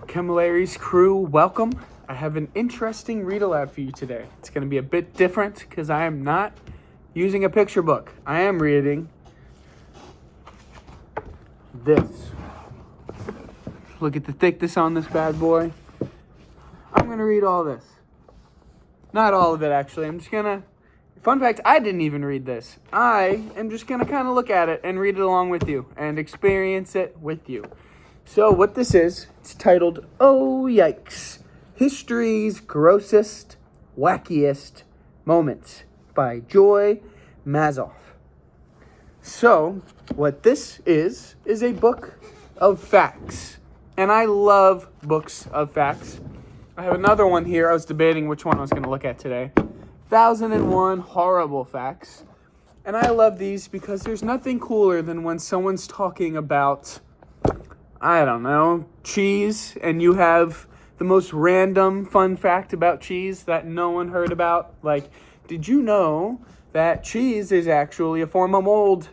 Capillaries crew, welcome. I have an interesting read aloud for you today. It's going to be a bit different because I am not using a picture book. I am reading this. Look at the thickness on this bad boy. I'm going to read all this. Not all of it, actually. Fun fact, I didn't even read this. I am just going to kind of look at it and read it along with you and experience it with you. So what this is, it's titled, Oh, Yikes, History's Grossest, Wackiest Moments by Joy Mazoff. So what this is a book of facts. And I love books of facts. I have another one here. I was debating which one I was going to look at today. 1001 Horrible Facts. And I love these because there's nothing cooler than when someone's talking about, I don't know, cheese, and you have the most random fun fact about cheese that no one heard about. Like, did you know that cheese is actually a form of mold?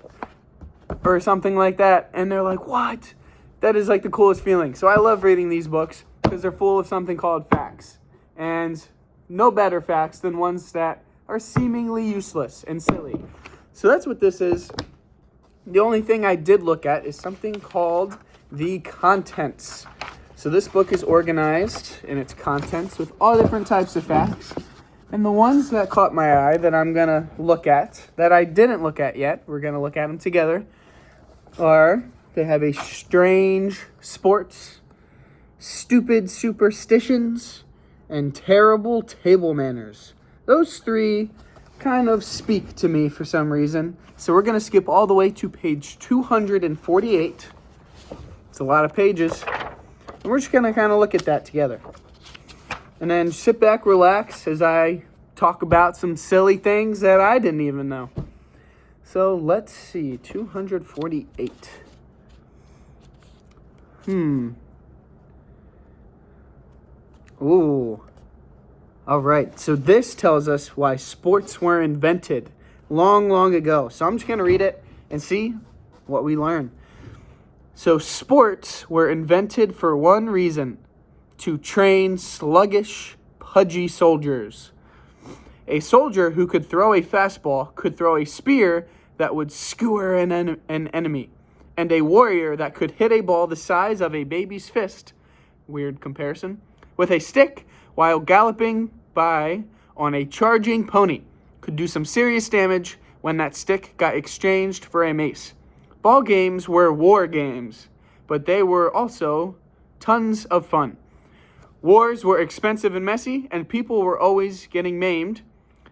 Or something like that. And they're like, what? That is like the coolest feeling. So I love reading these books because they're full of something called facts. And no better facts than ones that are seemingly useless and silly. So that's what this is. The only thing I did look at is something called the contents. So this book is organized in its contents with all different types of facts. And the ones that caught my eye that I'm going to look at, that I didn't look at yet, we're going to look at them together, they have a strange sports, stupid superstitions, and terrible table manners. Those three kind of speak to me for some reason. So we're going to skip all the way to page 248. It's a lot of pages. And we're just going to kind of look at that together. And then sit back, relax as I talk about some silly things that I didn't even know. So let's see, 248. Ooh. All right, so this tells us why sports were invented long, long ago. So I'm just going to read it and see what we learn. So sports were invented for one reason: to train sluggish, pudgy soldiers. A soldier who could throw a fastball could throw a spear that would skewer an enemy, and a warrior that could hit a ball the size of a baby's fist, weird comparison, with a stick while galloping by on a charging pony could do some serious damage when that stick got exchanged for a mace. Ball games were war games, but they were also tons of fun. Wars were expensive and messy, and people were always getting maimed.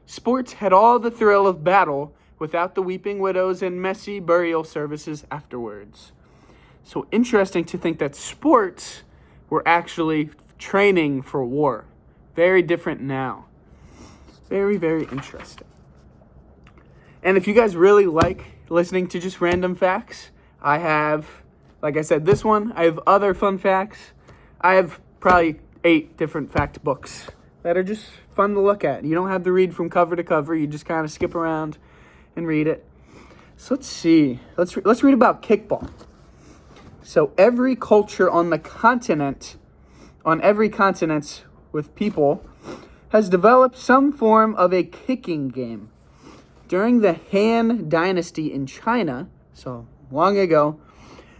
Sports had all the thrill of battle without the weeping widows and messy burial services afterwards. So interesting to think that sports were actually training for war. Very different now. Very, very interesting. And if you guys really like listening to just random facts, I have, like I said, this one. I have other fun facts. I have probably 8 different fact books that are just fun to look at. You don't have to read from cover to cover. You just kind of skip around and read it. So let's see. Let's read about kickball. So every culture on every continent with people, has developed some form of a kicking game. During the Han Dynasty in China, so long ago,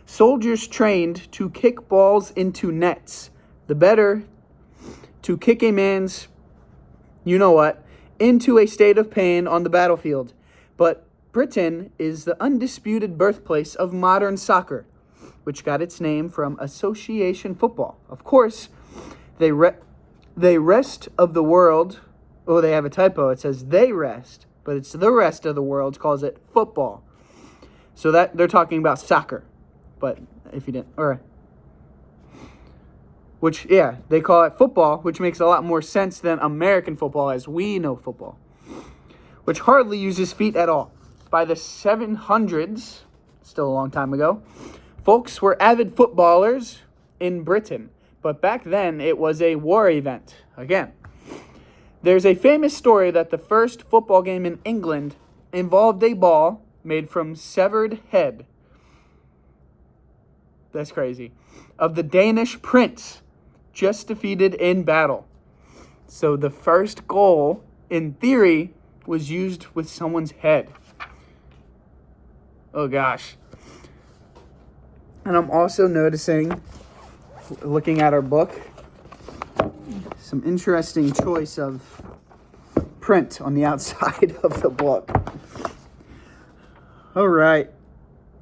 soldiers trained to kick balls into nets. The better to kick a man's, into a state of pain on the battlefield. But Britain is the undisputed birthplace of modern soccer, which got its name from association football. Of course, they rest of the world. Oh, they have a typo. It says they rest, but it's the rest of the world calls it football. So that they're talking about soccer. But if you didn't, they call it football, which makes a lot more sense than American football as we know football, which hardly uses feet at all. By the 700s, still a long time ago, folks were avid footballers in Britain. But back then, it was a war event. Again, there's a famous story that the first football game in England involved a ball made from severed head. That's crazy. Of the Danish prince just defeated in battle. So the first goal, in theory, was used with someone's head. Oh gosh. And I'm also noticing, looking at our book, some interesting choice of print on the outside of the book. All right.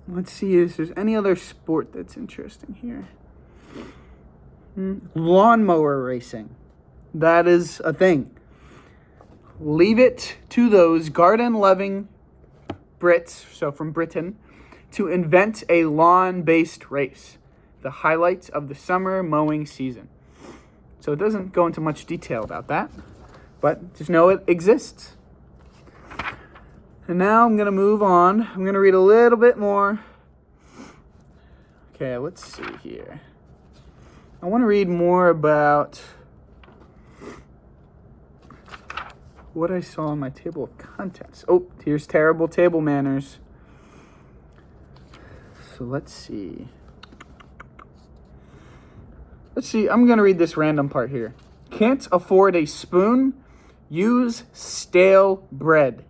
Let's see if there's any other sport that's interesting here. Lawnmower racing. That is a thing. Leave it to those garden-loving Brits, so from Britain, to invent a lawn-based race. The highlights of the summer mowing season. So it doesn't go into much detail about that, but just know it exists. And now I'm going to move on. I'm going to read a little bit more. Okay, let's see here. I want to read more about what I saw on my table of contents. Oh, here's terrible table manners. So let's see. I'm going to read this random part here. Can't afford a spoon? Use stale bread.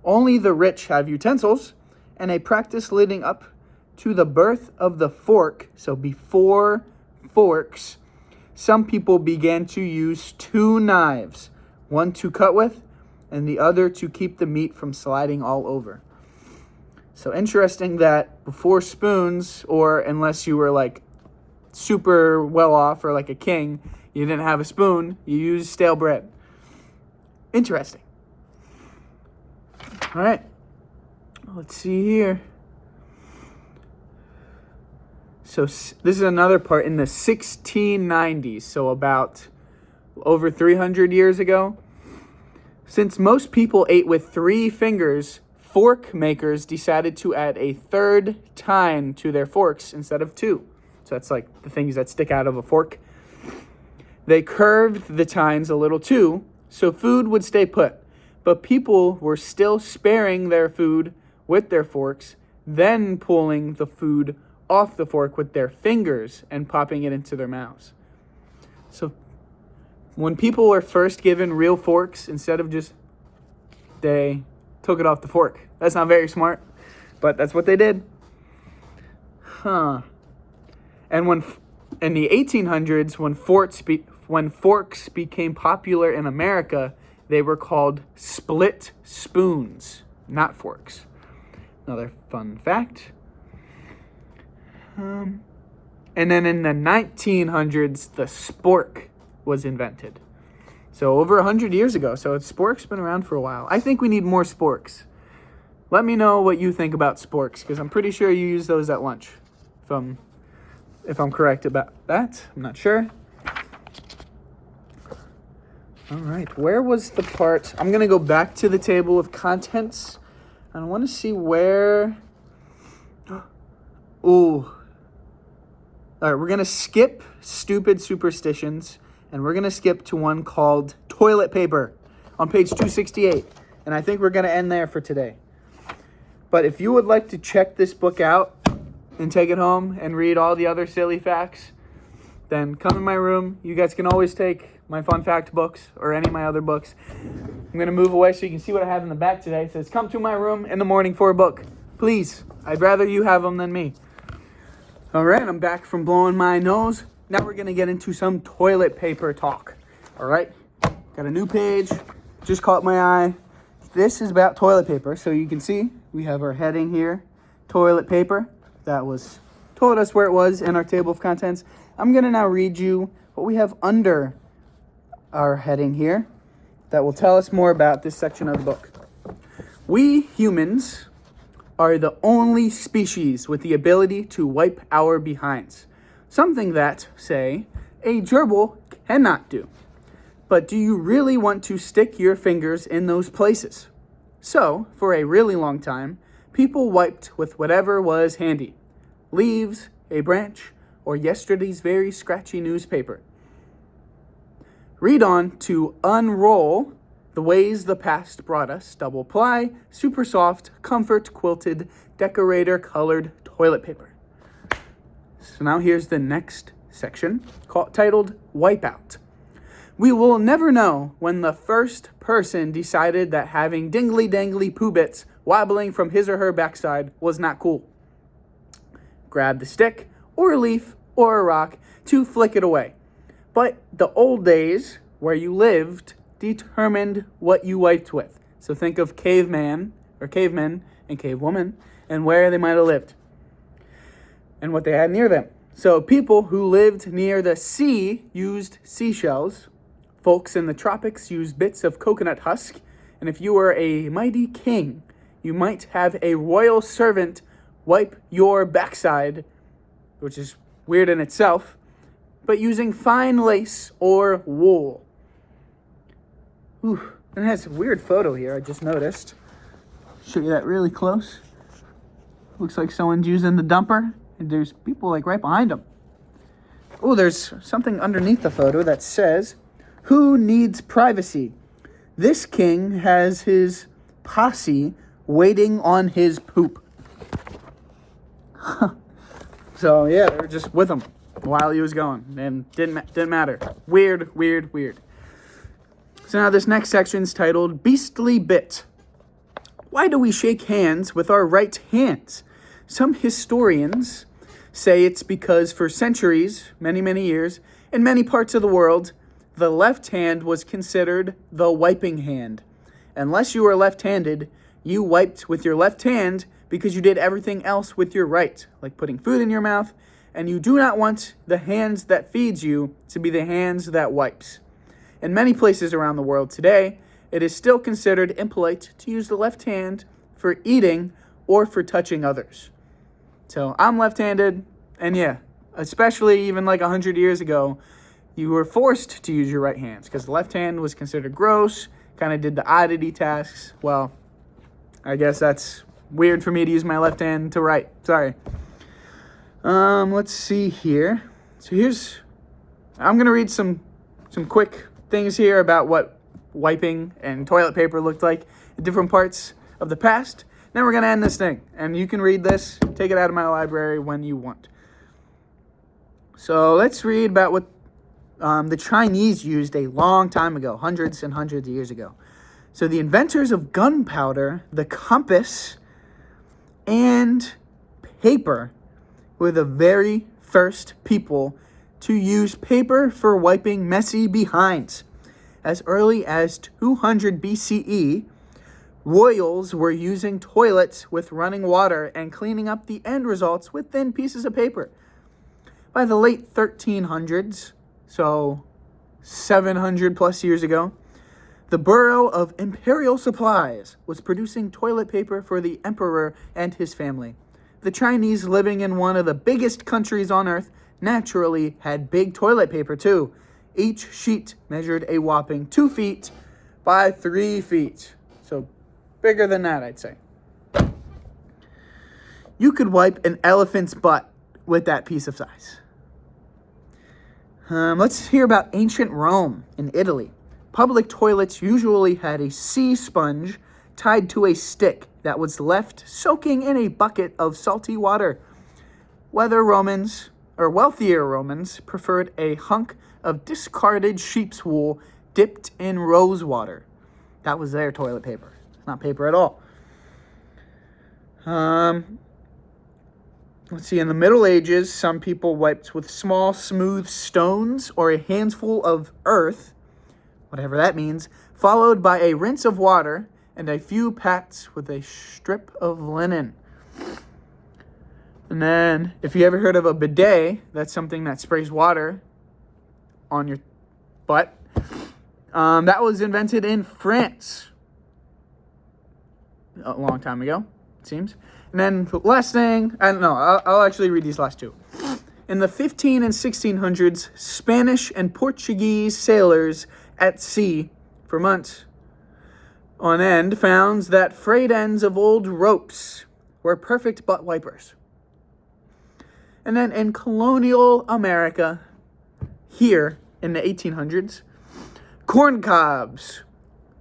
Only the rich have utensils, and a practice leading up to the birth of the fork. So before forks, some people began to use two knives, one to cut with and the other to keep the meat from sliding all over. So interesting that before spoons, or unless you were like super well off or like a king, you didn't have a spoon, you used stale bread. Interesting. All right, let's see here. So this is another part in the 1690s, so about over 300 years ago. Since most people ate with 3 fingers, fork makers decided to add a third tine to their forks instead of 2. So that's like the things that stick out of a fork. They curved the tines a little too, so food would stay put. But people were still sparing their food with their forks, then pulling the food off the fork with their fingers and popping it into their mouths. So when people were first given real forks, instead of just, they took it off the fork. That's not very smart, but that's what they did. And in the 1800s, when forks became popular in America, they were called split spoons, not forks. Another fun fact. And then in the 1900s, the spork was invented. So over 100 years ago. So spork's been around for a while. I think we need more sporks. Let me know what you think about sporks, because I'm pretty sure you use those at lunch. If I'm correct about that, I'm not sure. All right, where was the part? I'm going to go back to the table of contents. And I want to see where... Ooh. All right, we're going to skip stupid superstitions. And we're going to skip to one called toilet paper on page 268. And I think we're going to end there for today. But if you would like to check this book out and take it home and read all the other silly facts, then come in my room. You guys can always take my fun fact books or any of my other books. I'm going to move away so you can see what I have in the back today. It says, come to my room in the morning for a book. Please, I'd rather you have them than me. All right, I'm back from blowing my nose. Now we're going to get into some toilet paper talk. All right, got a new page. Just caught my eye. This is about toilet paper. So you can see we have our heading here, toilet paper. That was told us where it was in our table of contents. I'm going to now read you what we have under our heading here that will tell us more about this section of the book. We humans are the only species with the ability to wipe our behinds. Something that, say, a gerbil cannot do. But do you really want to stick your fingers in those places? So, for a really long time, people wiped with whatever was handy. Leaves, a branch, or yesterday's very scratchy newspaper. Read on to unroll the ways the past brought us double ply, super soft, comfort quilted, decorator colored toilet paper. So now here's the next section titled Wipeout. We will never know when the first person decided that having dingly-dangly poo bits wobbling from his or her backside was not cool. Grab the stick, or a leaf, or a rock to flick it away. But the old days, where you lived, determined what you wiped with. So think of cavemen and cavewoman and where they might have lived and what they had near them. So people who lived near the sea used seashells. Folks in the tropics used bits of coconut husk. And if you were a mighty king, you might have a royal servant wipe your backside, which is weird in itself, but using fine lace or wool. Ooh, and it has a weird photo here, I just noticed. Show you that really close. Looks like someone's using the dumper, and there's people like right behind them. Oh, there's something underneath the photo that says, "Who needs privacy? This king has his posse waiting on his poop." So yeah, they were just with him while he was going, and didn't matter. Weird. So now this next section's titled Beastly Bit. Why do we shake hands with our right hands? Some historians say it's because for centuries, many years, in many parts of the world, the left hand was considered the wiping hand. Unless you were left-handed, you wiped with your left hand because you did everything else with your right, like putting food in your mouth, and you do not want the hands that feeds you to be the hands that wipes. In many places around the world today, it is still considered impolite to use the left hand for eating or for touching others. So I'm left-handed, and yeah, especially even like 100 years ago, you were forced to use your right hands because the left hand was considered gross, kind of did the oddity tasks. Well, I guess that's weird for me to use my left hand to write. Sorry. Let's see here. So I'm going to read some quick things here about what wiping and toilet paper looked like in different parts of the past. Then we're going to end this thing. And you can read this, take it out of my library when you want. So let's read about what the Chinese used a long time ago, hundreds and hundreds of years ago. So the inventors of gunpowder, the compass, and paper were the very first people to use paper for wiping messy behinds. As early as 200 BCE, royals were using toilets with running water and cleaning up the end results with thin pieces of paper. By the late 1300s, so 700 plus years ago, the Bureau of Imperial Supplies was producing toilet paper for the emperor and his family. The Chinese, living in one of the biggest countries on earth, naturally had big toilet paper too. Each sheet measured a whopping 2 feet by 3 feet. So bigger than that, I'd say. You could wipe an elephant's butt with that piece of size. Let's hear about ancient Rome in Italy. Public toilets usually had a sea sponge tied to a stick that was left soaking in a bucket of salty water. Wealthier Romans preferred a hunk of discarded sheep's wool dipped in rose water. That was their toilet paper. It's not paper at all. Let's see, in the Middle Ages, some people wiped with small, smooth stones or a handful of earth, whatever that means, followed by a rinse of water and a few pats with a strip of linen. And then, if you ever heard of a bidet, that's something that sprays water on your butt. That was invented in France a long time ago, it seems. And then the last thing, I'll actually read these last two. In the 15 and 1600s, Spanish and Portuguese sailors at sea for months on end found that frayed ends of old ropes were perfect butt wipers. And then in colonial America, here in the 1800s, corn cobs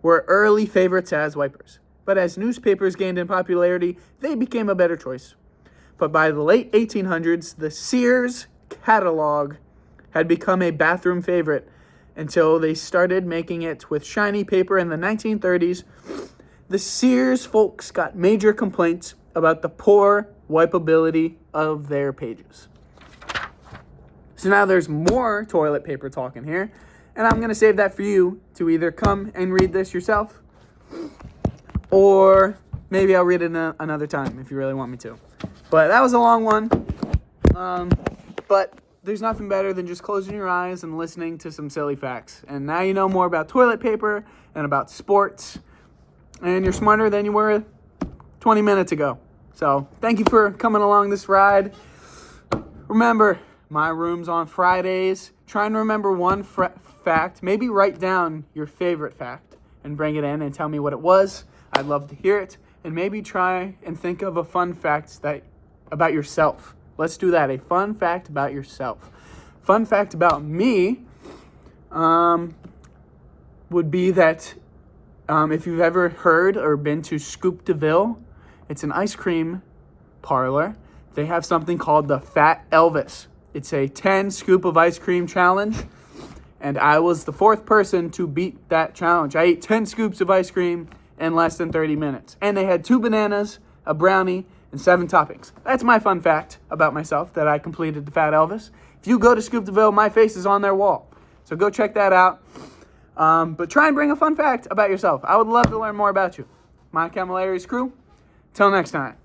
were early favorites as wipers. But as newspapers gained in popularity, they became a better choice. But by the late 1800s, the Sears catalog had become a bathroom favorite until they started making it with shiny paper in the 1930s. The Sears folks got major complaints about the poor wipeability of their pages. So now there's more toilet paper talk in here, and I'm going to save that for you to either come and read this yourself, or maybe I'll read it another time if you really want me to. But that was a long one. But there's nothing better than just closing your eyes and listening to some silly facts. And now you know more about toilet paper and about sports, and you're smarter than you were 20 minutes ago. So thank you for coming along this ride. Remember, my room's on Fridays. Try and remember one fact. Maybe write down your favorite fact and bring it in and tell me what it was. I'd love to hear it. And maybe try and think of a fun fact about yourself. Let's do that. A fun fact about yourself. Fun fact about me would be that if you've ever heard or been to Scoop DeVille, it's an ice cream parlor. They have something called the Fat Elvis. It's a 10 scoop of ice cream challenge, and I was the 4th person to beat that challenge. I ate 10 scoops of ice cream in less than 30 minutes, and they had 2 bananas, a brownie, and 7 toppings. That's my fun fact about myself, that I completed the Fat Elvis. If you go to Scoop DeVille, my face is on their wall, so go check that out. But try and bring a fun fact about yourself. I would love to learn more about you. My Camilleri's crew. Till next time.